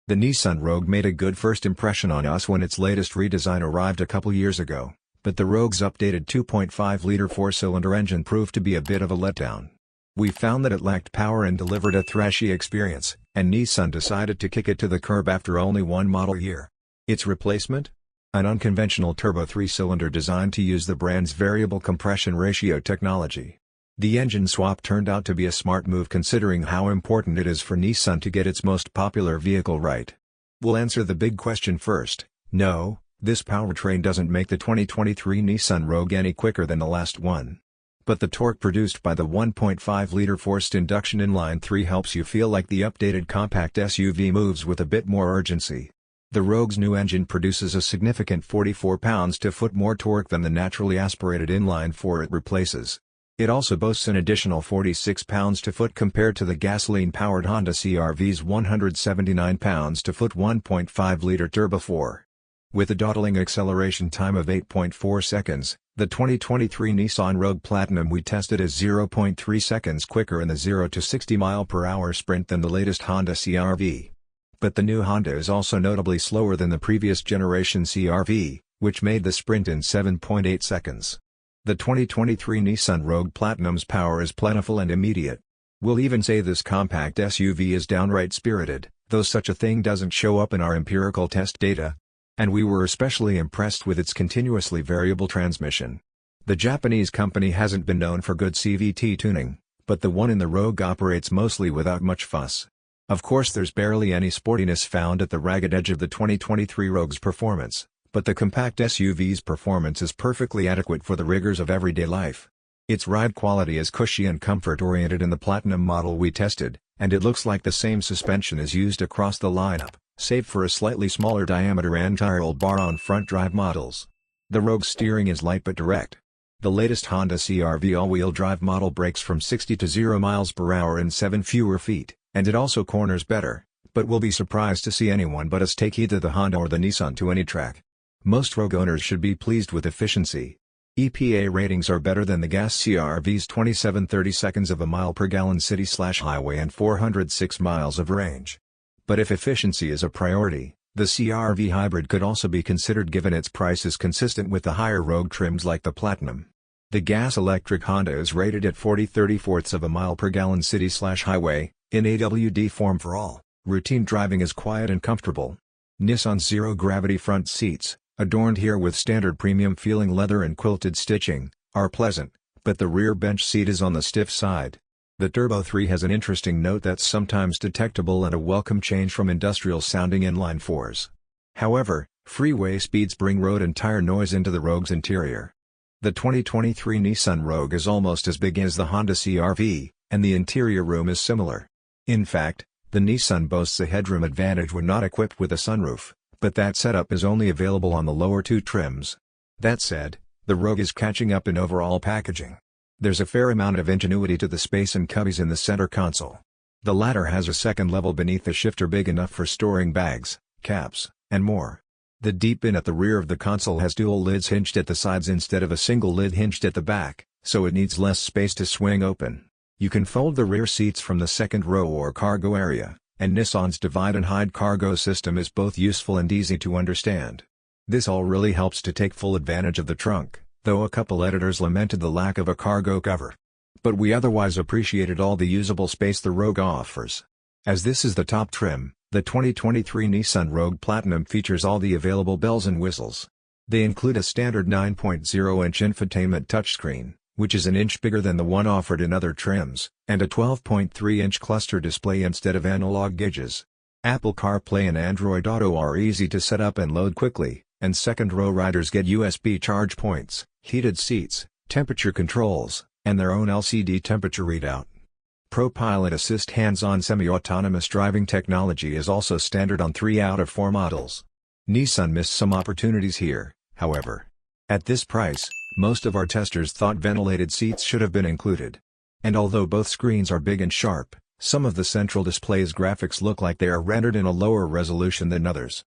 The Nissan Rogue made a good first impression on us when its latest redesign arrived a couple years ago, but the Rogue's updated 2.5-liter four-cylinder engine proved to be a bit of a letdown. We found that it lacked power and delivered a thrashy experience, and Nissan decided to kick it to the curb after only one model year. Its replacement? An unconventional turbo three-cylinder designed to use the brand's variable compression ratio technology. The engine swap turned out to be a smart move considering how important it is for Nissan to get its most popular vehicle right. We'll answer the big question first. No, this powertrain doesn't make the 2023 Nissan Rogue any quicker than the last one. But the torque produced by the 1.5-liter forced induction inline-3 helps you feel like the updated compact SUV moves with a bit more urgency. The Rogue's new engine produces a significant 44 pounds-to-foot more torque than the naturally aspirated inline-4 it replaces. It also boasts an additional 46 pounds-to-foot compared to the gasoline-powered Honda CR-V's 179 pounds-to-foot 1.5-liter Turbo 4. With a dawdling acceleration time of 8.4 seconds, the 2023 Nissan Rogue Platinum we tested is 0.3 seconds quicker in the 0 to 60 mph sprint than the latest Honda CR-V. But the new Honda is also notably slower than the previous generation CR-V, which made the sprint in 7.8 seconds. The 2023 Nissan Rogue Platinum's power is plentiful and immediate. We'll even say this compact SUV is downright spirited, though such a thing doesn't show up in our empirical test data. And we were especially impressed with its continuously variable transmission. The Japanese company hasn't been known for good CVT tuning, but the one in the Rogue operates mostly without much fuss. Of course there's barely any sportiness found at the ragged edge of the 2023 Rogue's performance, but the compact SUV's performance is perfectly adequate for the rigors of everyday life. Its ride quality is cushy and comfort-oriented in the Platinum model we tested, and it looks like the same suspension is used across the lineup, save for a slightly smaller diameter anti-roll bar on front drive models. The Rogue's steering is light but direct. The latest Honda CR-V all-wheel drive model brakes from 60 to 0 mph in 7 fewer feet, and it also corners better, but we'll be surprised to see anyone but us take either the Honda or the Nissan to any track. Most Rogue owners should be pleased with efficiency. EPA ratings are better than the gas CR-V's 27-30 seconds of a mile per gallon city/highway and 406 miles of range. But if efficiency is a priority, the CR-V hybrid could also be considered given its price is consistent with the higher Rogue trims like the Platinum. The gas-electric Honda is rated at 40/34ths of a mile per gallon city/highway, in AWD form for all. Routine driving is quiet and comfortable. Nissan's zero-gravity front seats, adorned here with standard premium-feeling leather and quilted stitching, are pleasant, but the rear bench seat is on the stiff side. The Turbo 3 has an interesting note that's sometimes detectable and a welcome change from industrial-sounding inline-4s. However, freeway speeds bring road and tire noise into the Rogue's interior. The 2023 Nissan Rogue is almost as big as the Honda CR-V, and the interior room is similar. In fact, the Nissan boasts a headroom advantage when not equipped with a sunroof, but that setup is only available on the lower two trims. That said, the Rogue is catching up in overall packaging. There's a fair amount of ingenuity to the space and cubbies in the center console. The latter has a second level beneath the shifter big enough for storing bags, caps, and more. The deep bin at the rear of the console has dual lids hinged at the sides instead of a single lid hinged at the back, so it needs less space to swing open. You can fold the rear seats from the second row or cargo area, and Nissan's divide and hide cargo system is both useful and easy to understand. This all really helps to take full advantage of the trunk, though a couple editors lamented the lack of a cargo cover. But we otherwise appreciated all the usable space the Rogue offers. As this is the top trim, the 2023 Nissan Rogue Platinum features all the available bells and whistles. They include a standard 9.0-inch infotainment touchscreen, which is an inch bigger than the one offered in other trims, and a 12.3-inch cluster display instead of analog gauges. Apple CarPlay and Android Auto are easy to set up and load quickly, and second-row riders get USB charge points, heated seats, temperature controls, and their own LCD temperature readout. ProPilot Assist hands-on semi-autonomous driving technology is also standard on 3 out of 4 models. Nissan missed some opportunities here, however. At this price, most of our testers thought ventilated seats should have been included. And although both screens are big and sharp, some of the central display's graphics look like they are rendered in a lower resolution than others.